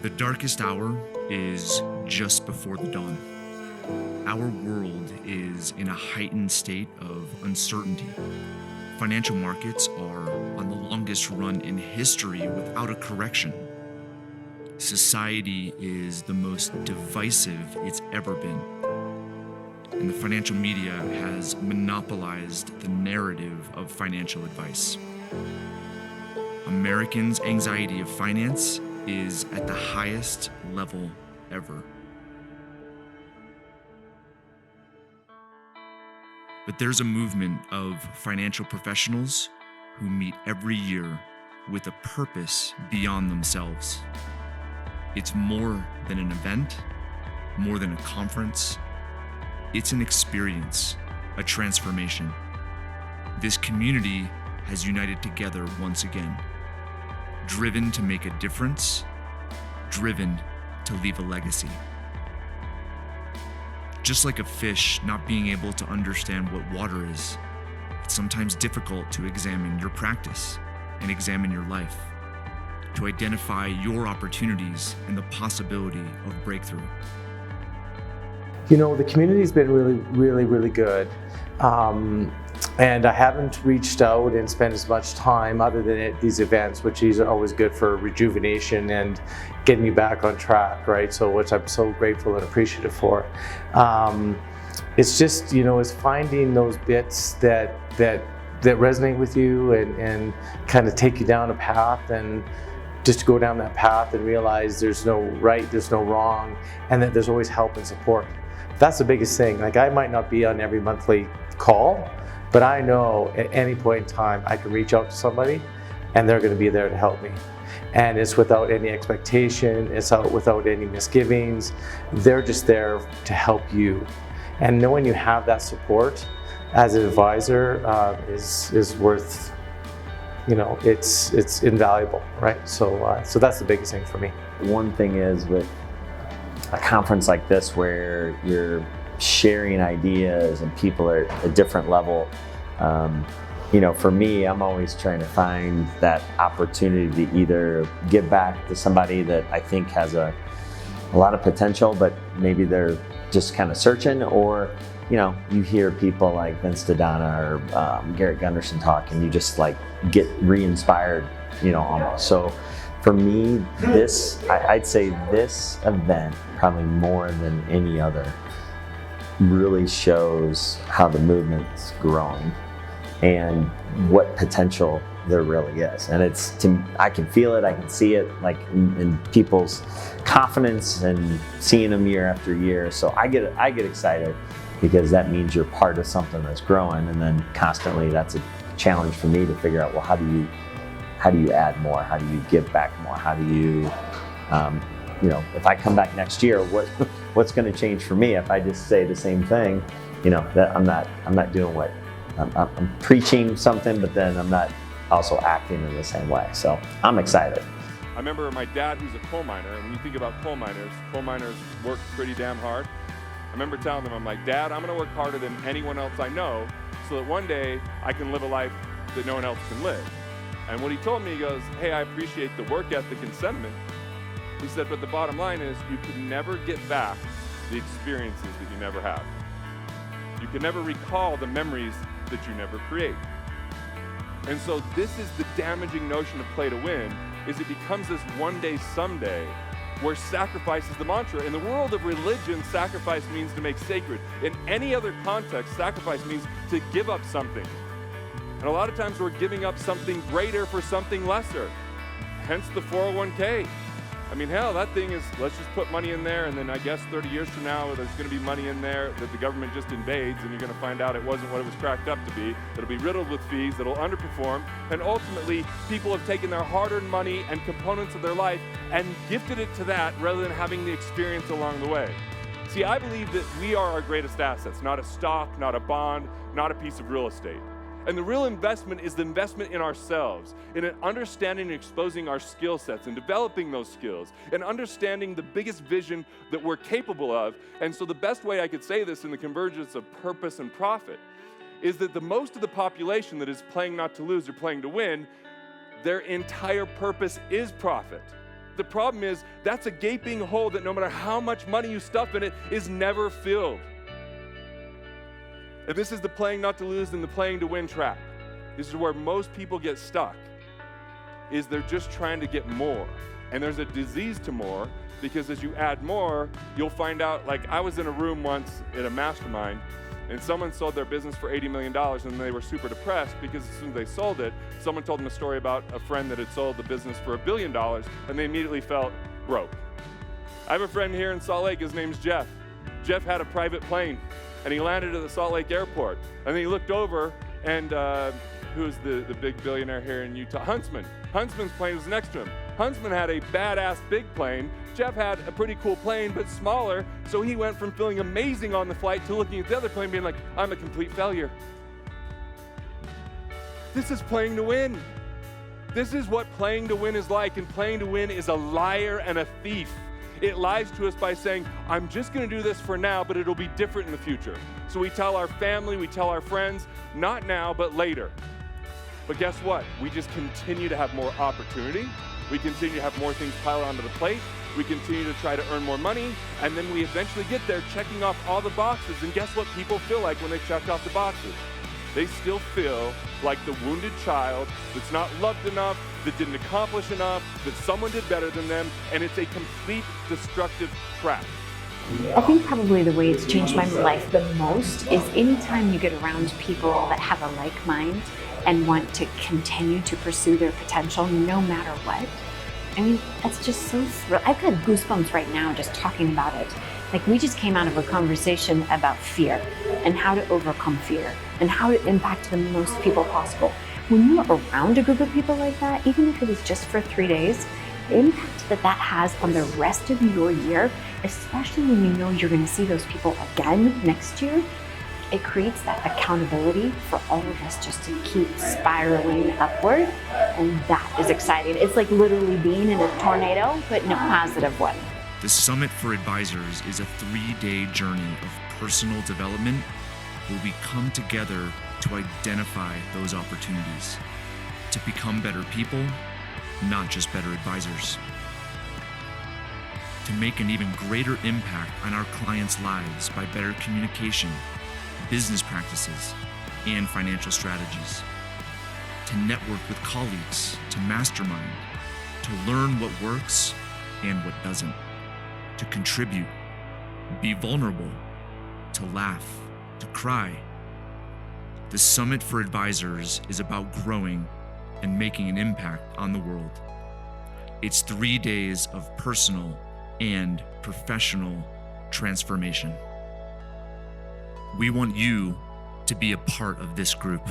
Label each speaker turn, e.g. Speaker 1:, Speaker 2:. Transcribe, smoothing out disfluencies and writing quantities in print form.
Speaker 1: The darkest hour is just before the dawn. Our world is in a heightened state of uncertainty. Financial markets are on the longest run in history without a correction. Society is the most divisive it's ever been. And the financial media has monopolized the narrative of financial advice. Americans' anxiety of finance is at the highest level ever. But there's a movement of financial professionals who meet every year with a purpose beyond themselves. It's more than an event, more than a conference. It's an experience, a transformation. This community has united together once again, driven to make a difference, driven to leave a legacy. Just like a fish not being able to understand what water is, it's sometimes difficult to examine your practice and examine your life, to identify your opportunities and the possibility of breakthrough.
Speaker 2: You know, the community's been really good. And I haven't reached out and spent as much time other than at these events, which is always good for rejuvenation and getting you back on track, right? So, which I'm so grateful and appreciative for. It's just, you know, it's finding those bits that resonate with you and kind of take you down a path, and just to go down that path and realize there's no right, there's no wrong, and that there's always help and support. That's the biggest thing. Like, I might not be on every monthly call, but I know at any point in time I can reach out to somebody and they're going to be there to help me. And it's without any expectation, it's without any misgivings. They're just there to help you. And knowing you have that support as an advisor is worth, you know, it's invaluable, right? So that's the biggest thing for me.
Speaker 3: One thing is with a conference like this where you're sharing ideas and people are at a different level. You know, for me, I'm always trying to find that opportunity to either give back to somebody that I think has a lot of potential, but maybe they're just kind of searching, or, you know, you hear people like Vince Dodonna or Garrett Gunderson talk and you just like get re-inspired, you know, almost. So for me, I'd say this event, probably more than any other, really shows how the movement's growing and what potential there really is. And I can feel it, I can see it, like in people's confidence and seeing them year after year. So I get excited because that means you're part of something that's growing, and then constantly that's a challenge for me to figure out, well, how do you add more? How do you give back more? How do you, you know, if I come back next year, what's going to change for me if I just say the same thing? You know, that I'm not doing what I'm preaching something, but then I'm not also acting in the same way. So I'm excited.
Speaker 4: I remember my dad, who's a coal miner, and when you think about coal miners work pretty damn hard. I remember telling them, I'm like, Dad, I'm going to work harder than anyone else I know, so that one day I can live a life that no one else can live. And what he told me, he goes, hey, I appreciate the work ethic and sentiment. He said, but the bottom line is you can never get back the experiences that you never have. You can never recall the memories that you never create. And so this is the damaging notion of play to win, is it becomes this one day, someday, where sacrifice is the mantra. In the world of religion, sacrifice means to make sacred. In any other context, sacrifice means to give up something. And a lot of times we're giving up something greater for something lesser. Hence the 401k. I mean, hell, that thing is, let's just put money in there, and then I guess 30 years from now, there's going to be money in there that the government just invades, and you're going to find out it wasn't what it was cracked up to be. It'll be riddled with fees, that'll underperform, and ultimately, people have taken their hard-earned money and components of their life and gifted it to that rather than having the experience along the way. See, I believe that we are our greatest assets, not a stock, not a bond, not a piece of real estate. And the real investment is the investment in ourselves, in an understanding and exposing our skill sets and developing those skills and understanding the biggest vision that we're capable of. And so the best way I could say this in the convergence of purpose and profit is that the most of the population that is playing not to lose or playing to win, their entire purpose is profit. The problem is that's a gaping hole that no matter how much money you stuff in it is never filled. And this is the playing not to lose and the playing to win trap. This is where most people get stuck, is they're just trying to get more. And there's a disease to more, because as you add more, you'll find out, like I was in a room once at a mastermind, and someone sold their business for $80 million, and they were super depressed because as soon as they sold it, someone told them a story about a friend that had sold the business for $1 billion, and they immediately felt broke. I have a friend here in Salt Lake, his name's Jeff. Jeff had a private plane, and he landed at the Salt Lake airport, and then he looked over, and who's the big billionaire here in Utah? Huntsman. Huntsman's plane was next to him. Huntsman had a badass big plane. Jeff had a pretty cool plane, but smaller, so he went from feeling amazing on the flight to looking at the other plane being like, I'm a complete failure. This is playing to win. This is what playing to win is like, and playing to win is a liar and a thief. It lies to us by saying, I'm just gonna do this for now, but it'll be different in the future. So we tell our family, we tell our friends, not now, but later. But guess what? We just continue to have more opportunity. We continue to have more things piled onto the plate. We continue to try to earn more money, and then we eventually get there checking off all the boxes. And guess what people feel like when they check off the boxes? They still feel like the wounded child that's not loved enough, that didn't accomplish enough, that someone did better than them, and it's a complete destructive trap.
Speaker 5: I think probably the way it's changed my life the most is anytime you get around people that have a like mind and want to continue to pursue their potential no matter what. I mean, that's just so thrilling. I've got goosebumps right now just talking about it. Like, we just came out of a conversation about fear and how to overcome fear and how to impact the most people possible. When you're around a group of people like that, even if it is just for 3 days, the impact that that has on the rest of your year, especially when you know you're going to see those people again next year, it creates that accountability for all of us just to keep spiraling upward, and that is exciting. It's like literally being in a tornado, but in a positive one.
Speaker 1: The Summit for Advisors is a 3-day journey of personal development where we come together to identify those opportunities, to become better people, not just better advisors, to make an even greater impact on our clients' lives by better communication, business practices, and financial strategies, to network with colleagues, to mastermind, to learn what works and what doesn't, to contribute, be vulnerable, to laugh, to cry. The Summit for Advisors is about growing and making an impact on the world. It's 3 days of personal and professional transformation. We want you to be a part of this group.